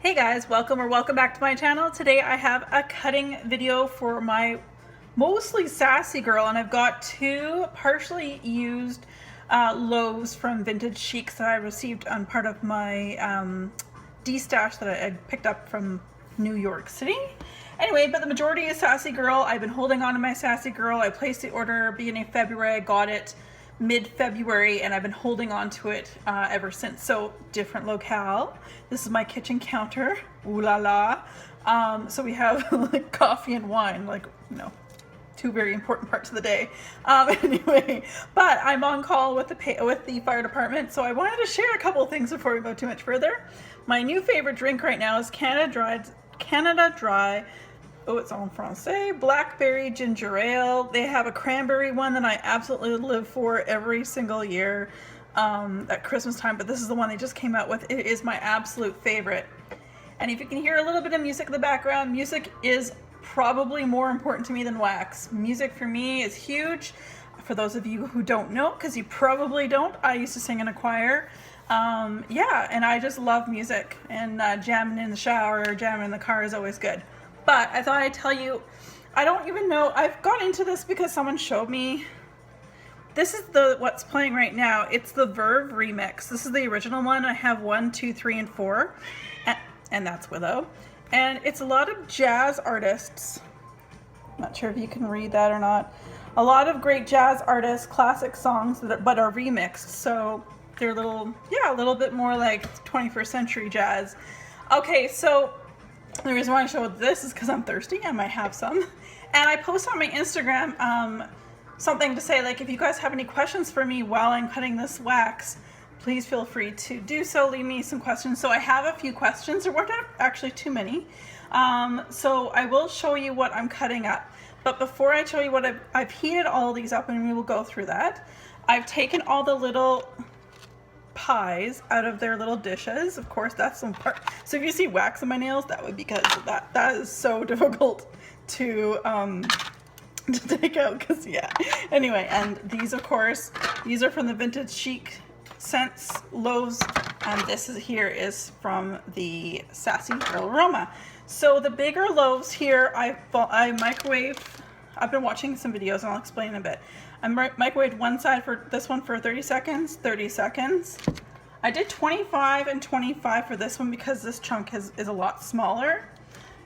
Hey guys, welcome back to my channel. Today I have a cutting video for my mostly sassy girl, and I've got two partially used loaves from Vintage Chic that I received on part of my D-stash that I picked up from New York City. Anyway, but the majority is sassy girl. I've been holding on to my sassy girl. I placed the order beginning of February. I got it mid-February and I've been holding on to it ever since. So different locale. This is my kitchen counter. Ooh la la. So we have like coffee and wine, like, you know, two very important parts of the day. Anyway, but I'm on call with the fire department, so I wanted to share a couple of things before we go too much further. My new favorite drink right now is Canada Dry. Oh, it's en français. Blackberry ginger ale. They have a cranberry one that I absolutely live for every single year at Christmas time, but this is the one they just came out with. It is my absolute favorite. And if you can hear a little bit of music in the background, music is probably more important to me than wax. Music for me is huge. For those of you who don't know, because you probably don't, I used to sing in a choir. Yeah, and I just love music, and jamming in the shower or jamming in the car is always good. But I thought I'd tell you, I don't even know, I've got into this because someone showed me. This is what's playing right now. It's the Verve remix. This is the original one. I have 1, 2, 3, and 4, and that's Willow. And it's a lot of jazz artists. Not sure if you can read that or not. A lot of great jazz artists, classic songs but are remixed. So they're a little bit more like 21st century jazz. Okay, so the reason why I showed this is because I'm thirsty. I might have some. And I post on my Instagram something to say, like, if you guys have any questions for me while I'm cutting this wax, please feel free to do so. Leave me some questions. So I have a few questions. There weren't actually too many. So I will show you what I'm cutting up. But before I show you what I've heated all of these up, and we will go through that. I've taken all the little pies out of their little dishes. Of course, that's some part. So if you see wax on my nails, that would be because of that. That is so difficult to take out, because yeah. Anyway, and these, of course, these are from the Vintage Chic scents loaves, and this here is from the Sassy Girl Aroma. So the bigger loaves here, I microwave. I've been watching some videos, and I'll explain in a bit. I microwaved one side for this one for 30 seconds, 30 seconds. I did 25 and 25 for this one because this chunk is a lot smaller.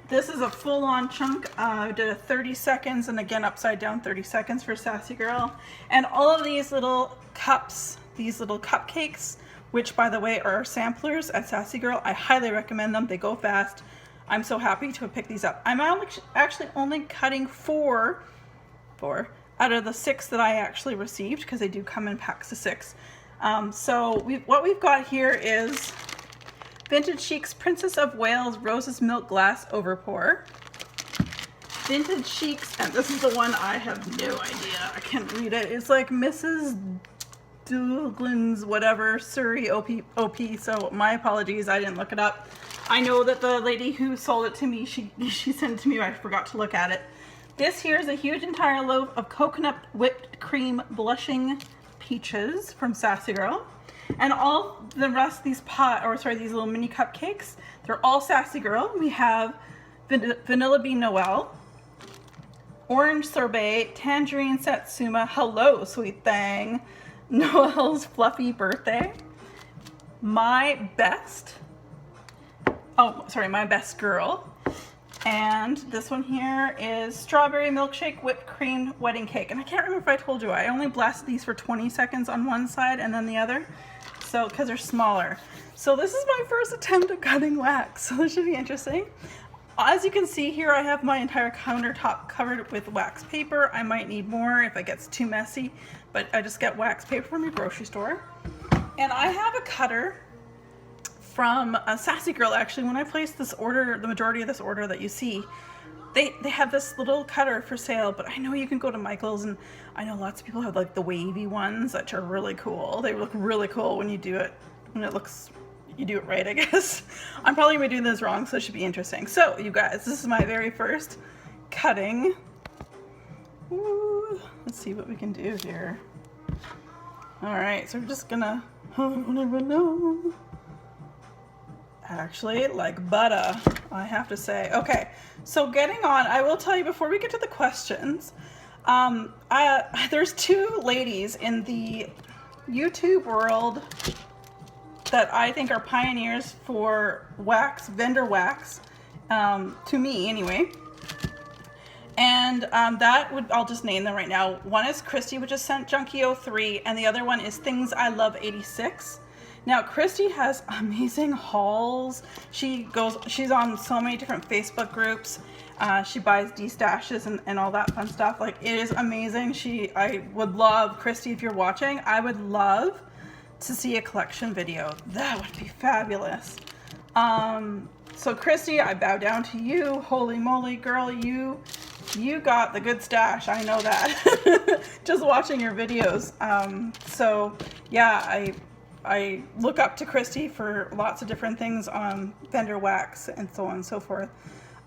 This is a full-on chunk. I did a 30 seconds and again upside down 30 seconds for Sassy Girl. And all of these little cups, these little cupcakes, which by the way are samplers at Sassy Girl, I highly recommend them. They go fast. I'm so happy to have picked these up. I'm actually only cutting four out of the 6 that I actually received, because they do come in packs of 6. So what we've got here is Vintage Chic's Princess of Wales Rose's Milk Glass Overpour. Vintage Chic's, and this is the one I have no idea. I can't read it. It's like Mrs. Douglas whatever, Surrey OP. So my apologies, I didn't look it up. I know that the lady who sold it to me, she sent it to me, but I forgot to look at it. This here is a huge entire loaf of coconut whipped cream blushing peaches from Sassy Girl. And all the rest of these these little mini cupcakes, they're all Sassy Girl. We have Vanilla Bean Noel, Orange Sorbet, Tangerine Satsuma, Hello Sweet Thing, Noel's Fluffy Birthday, My Best Girl. And this one here is Strawberry Milkshake Whipped Cream Wedding Cake. And I can't remember if I told you, I only blasted these for 20 seconds on one side and then the other. So, because they're smaller. So this is my first attempt at cutting wax. So this should be interesting. As you can see here, I have my entire countertop covered with wax paper. I might need more if it gets too messy, but I just get wax paper from your grocery store. And I have a cutter from a Sassy Girl. Actually, when I placed this order, the majority of this order that you see, they have this little cutter for sale, but I know you can go to Michael's, and I know lots of people have like the wavy ones that are really cool. They look really cool when you do it, you do it right, I guess. I'm probably gonna be doing this wrong, so it should be interesting. So you guys, this is my very first cutting. Ooh, let's see what we can do here. All right, so we're just gonna, I don't even know. Actually, like butter, I have to say. Okay, so getting on, I will tell you before we get to the questions, there's two ladies in the YouTube world that I think are pioneers for wax, vendor wax, to me anyway. And I'll just name them right now. One is Kristy, which is Scent Junkie 03, and the other one is Things I Love 86. Now, Kristy has amazing hauls. She's on so many different Facebook groups. She buys D-stashes and all that fun stuff. Like, it is amazing. I would love, Kristy, if you're watching, I would love to see a collection video. That would be fabulous. So Kristy, I bow down to you. Holy moly, girl, you got the good stash. I know that. Just watching your videos. So yeah, I look up to Kristy for lots of different things on vendor wax and so on and so forth.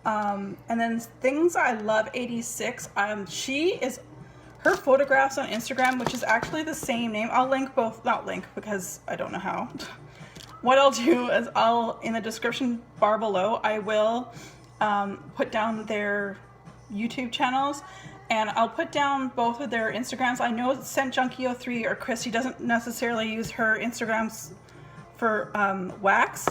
And then Things I Love 86. Her photographs on Instagram, which is actually the same name. I'll link both, not link because I don't know how. What I'll do is in the description bar below, I will put down their YouTube channels, and I'll put down both of their Instagrams. I know Scent Junkie 03 or Kristy doesn't necessarily use her Instagrams for wax,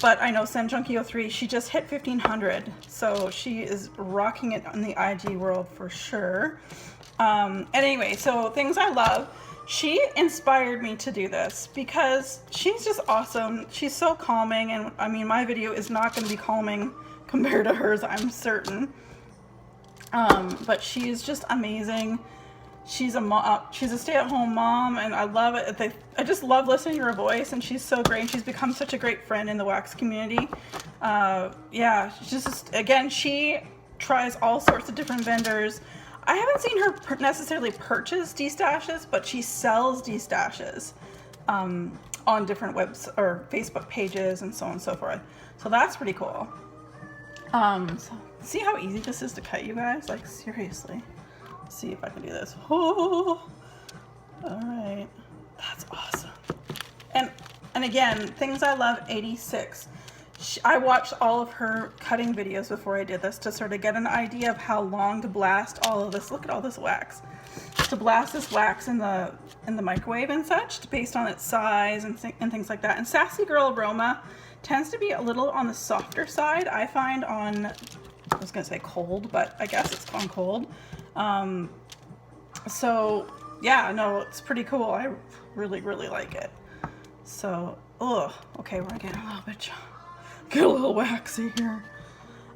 but I know Scent Junkie 03, she just hit 1,500, so she is rocking it on the IG world for sure. And anyway, so Things I Love, she inspired me to do this because she's just awesome. She's so calming, and I mean, my video is not going to be calming compared to hers, I'm certain. But she's just amazing. She's a stay-at-home mom, and I love it. I just love listening to her voice, and she's so great. She's become such a great friend in the wax community. Yeah, she's just, again, she tries all sorts of different vendors. I haven't seen her necessarily purchase D-stashes, but she sells D-stashes on different webs or Facebook pages and so on and so forth. So that's pretty cool. So see how easy this is to cut, you guys? Like, seriously. Let's see if I can do this. Oh, all right. That's awesome. And again, Things I Love 86. I watched all of her cutting videos before I did this to sort of get an idea of how long to blast all of this. Look at all this wax. To blast this wax in the microwave and such, based on its size and things like that. And Sassy Girl Aroma tends to be a little on the softer side, I find, on, I was gonna say cold, but I guess it's on cold. So yeah, no, it's pretty cool. I really, really like it. So, okay, we're getting get a little waxy here.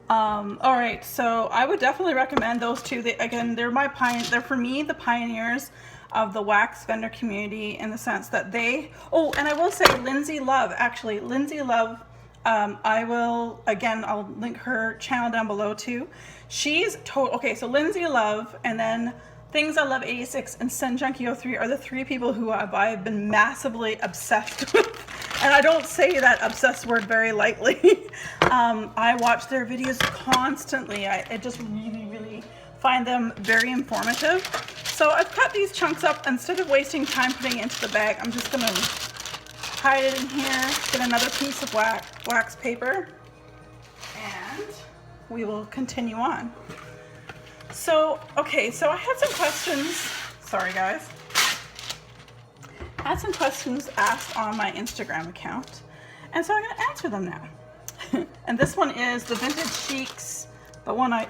All right, so I would definitely recommend those two. They're for me the pioneers of the wax vendor community, in the sense that and I will say Lindsay Love, actually, Lindsay Love, I'll link her channel down below too. She's okay, so Lindsay Love, and then Things I Love 86 and Scent Junkie 03 are the three people who I've been massively obsessed with. And I don't say that obsessed word very lightly. I watch their videos constantly. I just really, really find them very informative. So I've cut these chunks up. Instead of wasting time putting it into the bag, I'm just gonna hide it in here, get another piece of wax paper, and we will continue on. So, okay, so I had some questions. Sorry, guys. I had some questions asked on my Instagram account, and so I'm going to answer them now. And this one is the Vintage Chics, the one I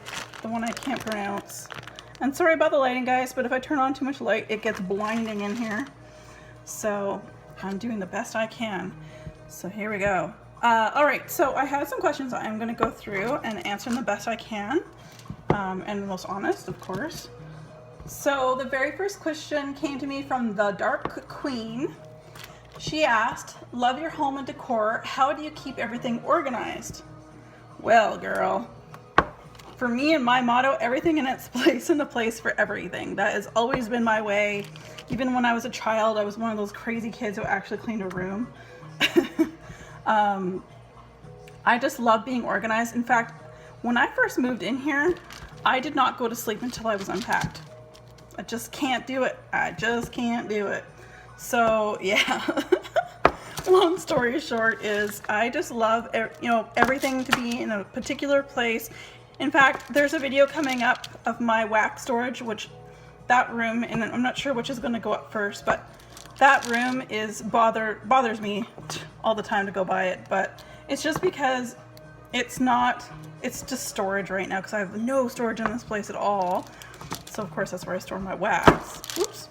can't pronounce. And sorry about the lighting, guys, but if I turn on too much light, it gets blinding in here. So I'm doing the best I can. So here we go. All right, so I have some questions I'm going to go through and answer them the best I can, and the most honest, of course. So the very first question came to me from the Dark Queen. She asked, love your home and decor. How do you keep everything organized? Well, girl, for me and my motto, everything in its place and a place for everything. That has always been my way. Even when I was a child, I was one of those crazy kids who actually cleaned a room. I just love being organized. In fact, when I first moved in here, I did not go to sleep until I was unpacked. I just can't do it. I just can't do it. So yeah. long story short is I just love, you know, everything to be in a particular place. In fact, there's a video coming up of my wax storage, which that room, and I'm not sure which is going to go up first, but that room is bothers me all the time to go by it. But it's just because it's just storage right now because I have no storage in this place at all. So of course that's where I store my wax. Oops.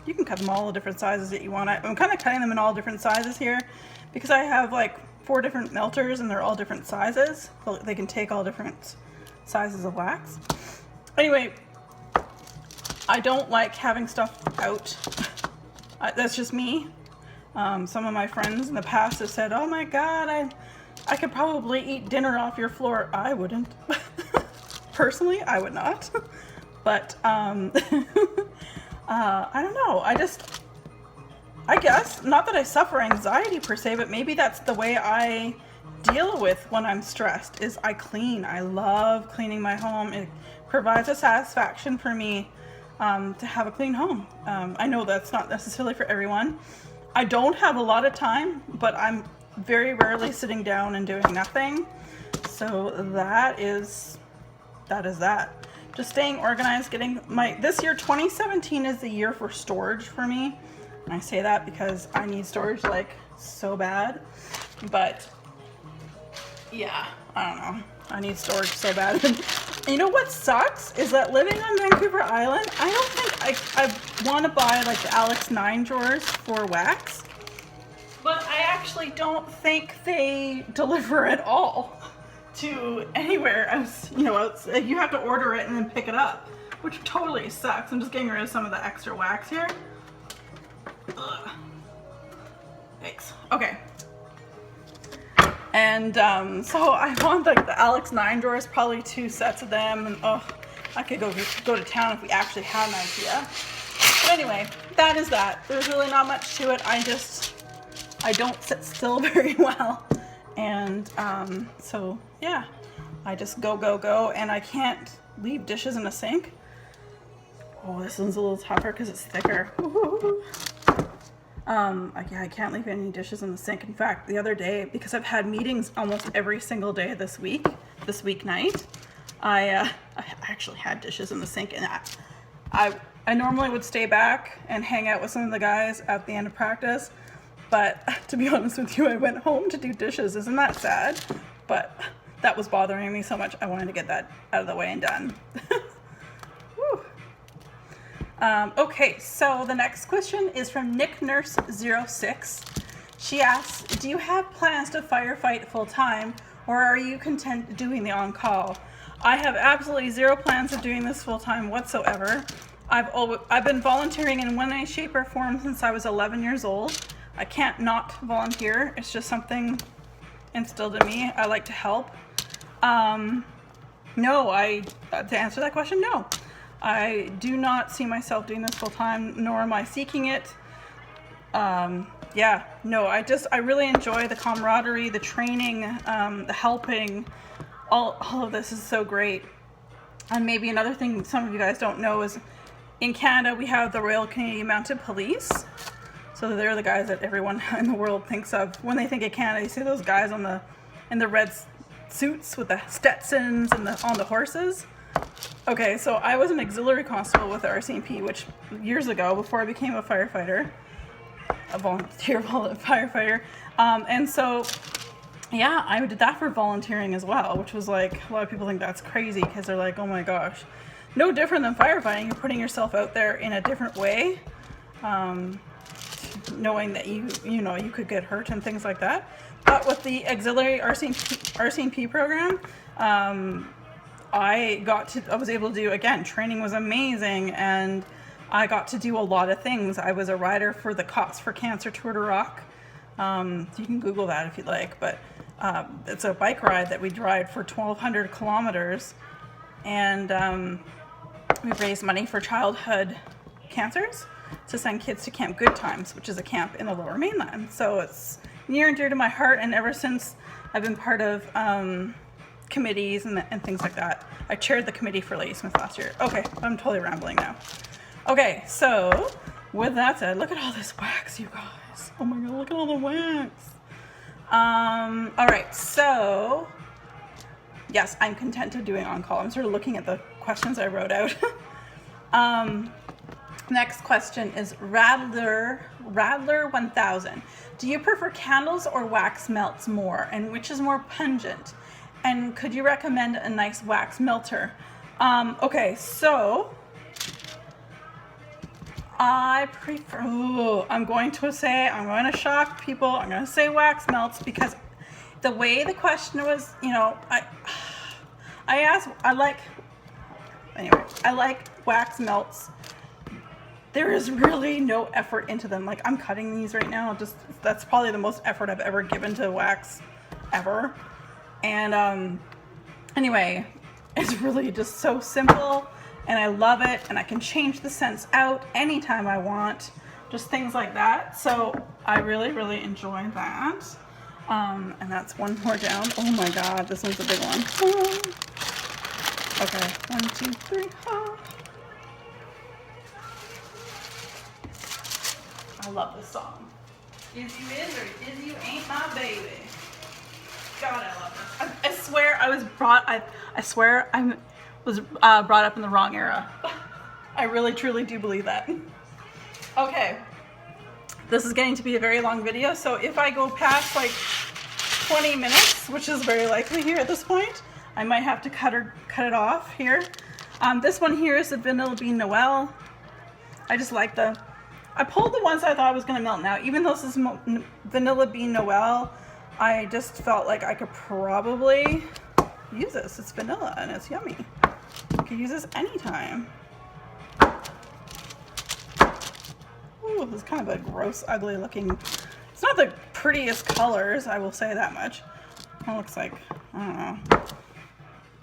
You can cut them all the different sizes that you want. I'm kind of cutting them in all different sizes here because I have like 4 different melters and they're all different sizes. So they can take all different sizes of wax. Anyway, I don't like having stuff out. That's just me. Some of my friends in the past have said, oh my God, I could probably eat dinner off your floor. I wouldn't. Personally, I would not. But I don't know. I guess, not that I suffer anxiety per se, but maybe that's the way I deal with when I'm stressed, is I clean. I love cleaning my home. It provides a satisfaction for me to have a clean home. I know that's not necessarily for everyone. I don't have a lot of time, but I'm very rarely sitting down and doing nothing. So that is that. Just staying organized, this year, 2017 is the year for storage for me. And I say that because I need storage like so bad. But yeah, I don't know. I need storage so bad. And you know what sucks is that living on Vancouver Island, I don't think I want to buy like the Alex 9 drawers for wax. But I actually don't think they deliver at all to anywhere else. You know, you have to order it and then pick it up, which totally sucks. I'm just getting rid of some of the extra wax here. Ugh. Thanks. Okay. And so I want like the Alex 9 drawers, probably 2 sets of them, and oh, I could go to town if we actually had an idea. But anyway, that is that. There's really not much to it. I don't sit still very well. And so yeah, I just go, and I can't leave dishes in a sink. Oh, this one's a little tougher because it's thicker. I can't leave any dishes in the sink. In fact, the other day, because I've had meetings almost every single day this weeknight, I actually had dishes in the sink, and I normally would stay back and hang out with some of the guys at the end of practice. But to be honest with you, I went home to do dishes. Isn't that sad? But that was bothering me so much, I wanted to get that out of the way and done. Okay, so the next question is from NickNurse06. She asks, do you have plans to firefight full time, or are you content doing the on-call? I have absolutely zero plans of doing this full time whatsoever. I've been volunteering in one way, shape, or form since I was 11 years old. I can't not volunteer. It's just something instilled in me. I like to help. No, to answer that question, no. I do not see myself doing this full time, nor am I seeking it. Yeah, no, I really enjoy the camaraderie, the training, the helping. All of this is so great. And maybe another thing some of you guys don't know is in Canada, we have the Royal Canadian Mounted Police. So they're the guys that everyone in the world thinks of. When they think of Canada, you see those guys in the red suits with the Stetsons and on the horses. Okay, so I was an auxiliary constable with the RCMP, which years ago, before I became a firefighter, a volunteer firefighter. And so, yeah, I did that for volunteering as well, which was like, a lot of people think that's crazy because they're like, oh my gosh. No different than firefighting. You're putting yourself out there in a different way. Knowing that you could get hurt and things like that. But with the auxiliary RCMP program, I was able to do, again, training was amazing, and I got to do a lot of things. I was a rider for the Cops for Cancer Tour de Rock. You can Google that if you'd like, but it's a bike ride that we ride for 1,200 kilometers, and we raised money for childhood cancers to send kids to Camp Good Times, which is a camp in the Lower Mainland. So it's near and dear to my heart, and ever since I've been part of committees and things like that. I chaired the committee for Ladysmith last year. Okay, I'm totally rambling now. Okay, so with that said, look at all this wax, you guys. Oh my god, look at all the wax. All right, so yes, I'm content to doing on call. I'm sort of looking at the questions I wrote out. Next question is Rattler 1000. Do you prefer candles or wax melts more, and which is more pungent? And could you recommend a nice wax melter? Okay, so I prefer, I'm going to shock people. I'm going to say wax melts because the way the question was, you know, I like wax melts. There is really no effort into them. Like, I'm cutting these right now. That's probably the most effort I've ever given to wax ever. And anyway, it's really just so simple, and I love it, and I can change the scents out anytime I want, just things like that. So I really, really enjoy that. And that's one more down. Oh my god, this one's a big one. Okay, 1, 2, 3. I love this song. Is you is or is you ain't my baby. God, I love this. I swear I was brought up in the wrong era. I really truly do believe that. Okay. This is getting to be a very long video, so if I go past like 20 minutes, which is very likely here at this point, I might have to cut it off here. This one here is the Vanilla Bean Noel. I just like I pulled the ones I thought I was going to melt now. Even though this is Vanilla Bean Noel, I just felt like I could probably use this. It's vanilla and it's yummy. I could use this anytime. Ooh, this is kind of a gross, ugly looking. It's not the prettiest colors, I will say that much. It looks like, I don't know,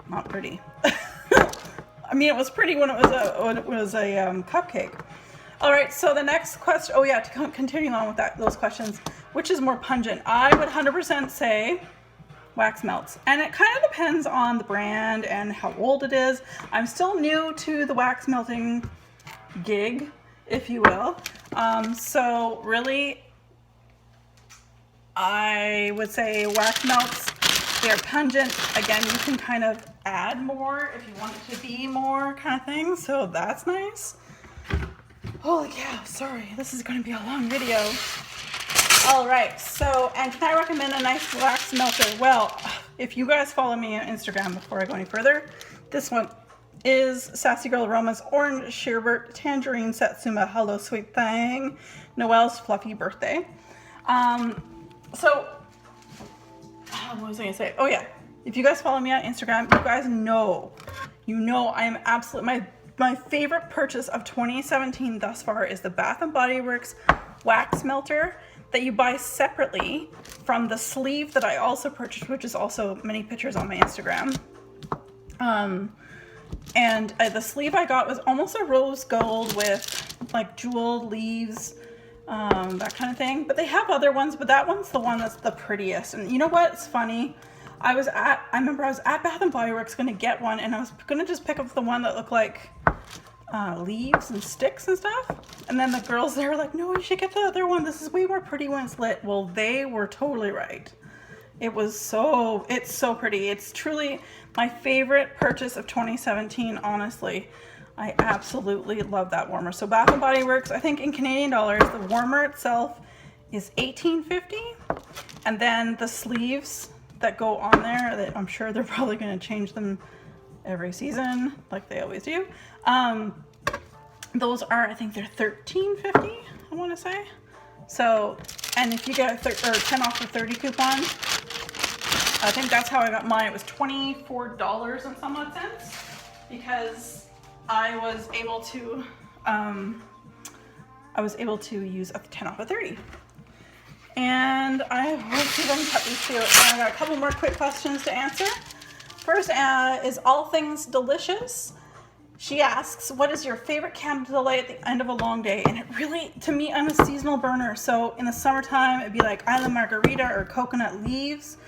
not pretty. I mean, it was pretty when it was a cupcake. All right, so the next question, oh yeah, to continue on with those questions, which is more pungent? I would 100% say wax melts. And it kind of depends on the brand and how old it is. I'm still new to the wax melting gig, if you will. So really, I would say wax melts, they're pungent. Again, you can kind of add more if you want it to be more kind of thing. So that's nice. Holy cow, sorry, this is going to be a long video. All right, so, and can I recommend a nice wax melter? Well, if you guys follow me on Instagram before I go any further, this one is Sassy Girl Aromas Orange Sherbet Tangerine Satsuma Hello Sweet Thing, Noel's Fluffy Birthday. So, what was I going to say? Oh yeah, if you guys follow me on Instagram, you guys know, I am absolutely, my favorite purchase of 2017 thus far is the Bath & Body Works wax melter that you buy separately from the sleeve that I also purchased, which is also many pictures on my Instagram. And the sleeve I got was almost a rose gold with like jeweled leaves, that kind of thing. But they have other ones, but that one's the one that's the prettiest. And you know what? It's funny. I remember I was at Bath & Body Works gonna get one, and I was gonna just pick up the one that looked like leaves and sticks and stuff. And then the girls there were like, no, you should get the other one. This is way more pretty when it's lit. Well, they were totally right. It's so pretty. It's truly my favorite purchase of 2017, honestly. I absolutely love that warmer. So Bath & Body Works, I think in Canadian dollars, the warmer itself is $18.50. And then the sleeves that go on there, that I'm sure they're probably going to change them every season like they always do. Those are, I think they're $13.50, I want to say. So, and if you get a 10 off the 30 coupon, I think that's how I got mine. It was $24 and some odd cents because I was able to use a 10 off of 30. And I hope you didn't cut these two. And I got a couple more quick questions to answer. First, is All Things Delicious? She asks, what is your favorite candle to light at the end of a long day? And it really, to me, I'm a seasonal burner. So in the summertime, it'd be like Island Margarita or Coconut Leaves.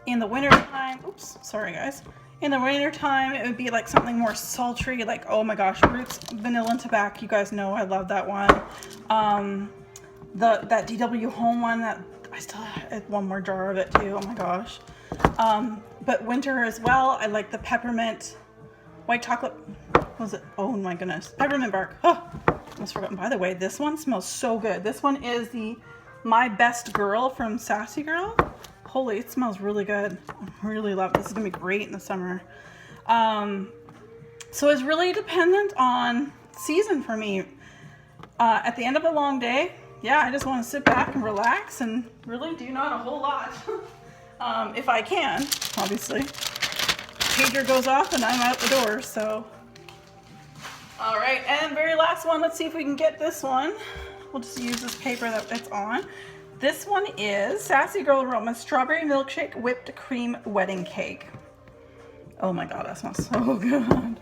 In the winter time, oops, sorry guys. In the winter time, it would be like something more sultry, like, oh my gosh, Roots Vanilla and Tobacco. You guys know I love that one. That DW Home one, that I still have one more jar of it too. Oh my gosh. But winter as well, I like the peppermint, white chocolate. What was it? Oh my goodness, peppermint bark. Oh, almost forgotten. By the way, this one smells so good. This one is the My Best Girl from Sassy Girl. Holy, it smells really good. I really love it. This is gonna be great in the summer. So it's really dependent on season for me. At the end of a long day, yeah, I just want to sit back and relax and really do not a whole lot. If I can, obviously. Pager goes off and I'm out the door, so. All right, and very last one. Let's see if we can get this one. We'll just use this paper that it's on. This one is Sassy Girl Aroma Strawberry Milkshake Whipped Cream Wedding Cake. Oh my God, that smells so good.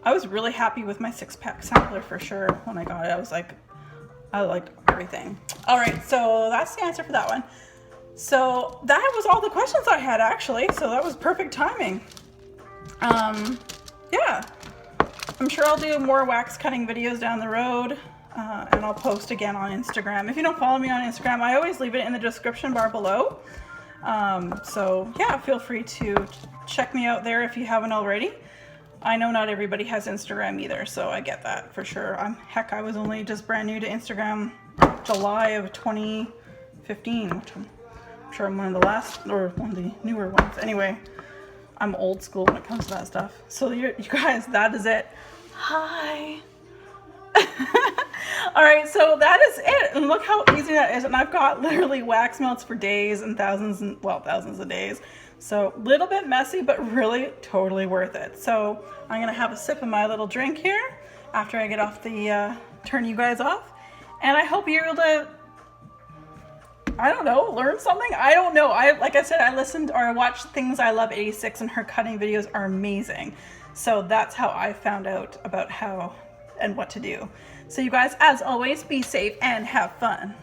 I was really happy with my 6-pack sampler for sure when I got it. I was like, I liked everything. All right, so that's the answer for that one. So that was all the questions I had actually. So that was perfect timing. Yeah, I'm sure I'll do more wax cutting videos down the road. And I'll post again on Instagram. If you don't follow me on Instagram, I always leave it in the description bar below. So yeah, feel free to check me out there if you haven't already. I know not everybody has Instagram either, so I get that for sure. Heck, I was only just brand new to Instagram July of 2015, which I'm sure I'm one of the last, or one of the newer ones. Anyway, I'm old school when it comes to that stuff. So you guys, that is it. Hi. All right, so that is it. And look how easy that is. And I've got literally wax melts for days and thousands of days. So a little bit messy, but really totally worth it. So I'm gonna have a sip of my little drink here after I get off the, turn you guys off. And I hope you're able to, I don't know, learn something. I don't know. Like I said, I listened or I watched Things I Love 86 and her cutting videos are amazing. So that's how I found out about how and what to do. So you guys, as always, be safe and have fun.